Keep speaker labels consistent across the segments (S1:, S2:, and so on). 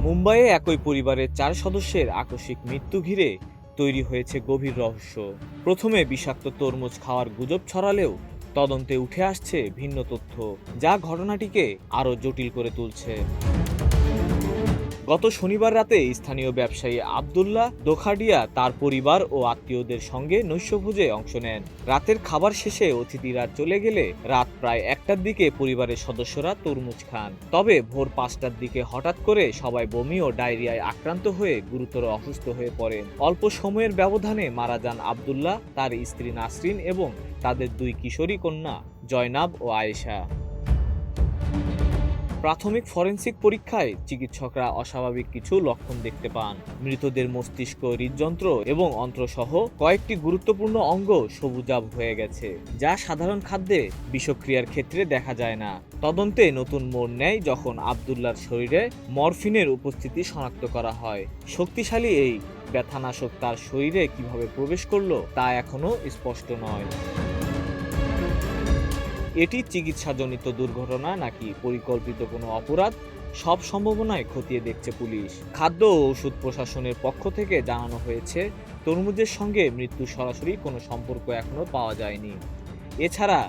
S1: মুম্বাইয়ে একই পরিবারের 4 সদস্যের আকস্মিক মৃত্যু ঘিরে তৈরি হয়েছে গভীর রহস্য। প্রথমে বিষাক্ত তরমুজ খাওয়ার গুজব ছড়ালেও তদন্তে উঠে আসছে ভিন্ন তথ্য, যা ঘটনাটিকে আরও জটিল করে তুলছে। গত শনিবার রাতে স্থানীয় ব্যবসায়ী আব্দুল্লাহ দোখাডিয়া তার পরিবার ও আত্মীয়দের সঙ্গে নৈশভোজে অংশ নেন। রাতের খাবার শেষে অতিথিরা চলে গেলে রাত প্রায় 1টার দিকে পরিবারের সদস্যরা তরমুজ খান। তবে ভোর 5টার দিকে হঠাৎ করে সবাই বমি ও ডায়রিয়ায় আক্রান্ত হয়ে গুরুতর অসুস্থ হয়ে পড়েন। অল্প সময়ের ব্যবধানে মারা যান আব্দুল্লাহ, তার স্ত্রী নাসরিন এবং তাদের 2 কিশোরী কন্যা জয়নাব ও আয়েশা। প্রাথমিক ফরেনসিক পরীক্ষায় চিকিৎসকরা অস্বাভাবিক কিছু লক্ষণ দেখতে পান। মৃতদের মস্তিষ্ক, হৃদযন্ত্র এবং অন্ত্রসহ কয়েকটি গুরুত্বপূর্ণ অঙ্গ সবুজাভ হয়ে গেছে, যা সাধারণ খাদ্যে বিষক্রিয়ার ক্ষেত্রে দেখা যায় না। তদন্তে নতুন মোড় নেয় যখন আব্দুল্লাহর শরীরে মরফিনের উপস্থিতি শনাক্ত করা হয়। শক্তিশালী এই ব্যথানাশক তার শরীরে কিভাবে প্রবেশ করলো তা এখনও স্পষ্ট নয়। এটি চিকিৎসাজনিত দুর্ঘটনা নাকি পরিকল্পিত কোনো অপরাধ, সব সম্ভাবনায় খতিয়ে দেখছে পুলিশ। খাদ্য ও ওষুধ প্রশাসনের পক্ষ থেকে জানানো হয়েছে, তরমুজের সঙ্গে মৃত্যুর সরাসরি কোনো সম্পর্ক এখনও পাওয়া যায়নি। এছাড়া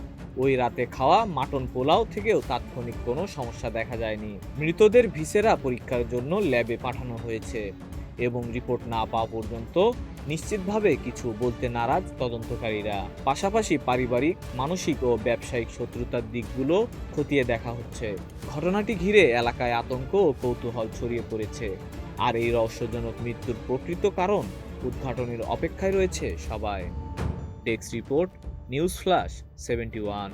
S1: ওই রাতে খাওয়া মাটন পোলাও থেকেও তাৎক্ষণিক কোনো সমস্যা দেখা যায়নি। মৃতদের ভিসেরা পরীক্ষার জন্য ল্যাবে পাঠানো হয়েছে এবং রিপোর্ট না পাওয়া পর্যন্ত নিশ্চিতভাবে কিছু বলতে নারাজ তদন্তকারীরা। পাশাপাশি পারিবারিক, মানসিক ও ব্যবসায়িক শত্রুতার দিকগুলো খতিয়ে দেখা হচ্ছে। ঘটনাটি ঘিরে এলাকায় আতঙ্ক ও কৌতূহল ছড়িয়ে পড়েছে, আর এই রহস্যজনক মৃত্যুর প্রকৃত কারণ উদ্ঘাটনের অপেক্ষায় রয়েছে সবাই। Desk report, news flash 71।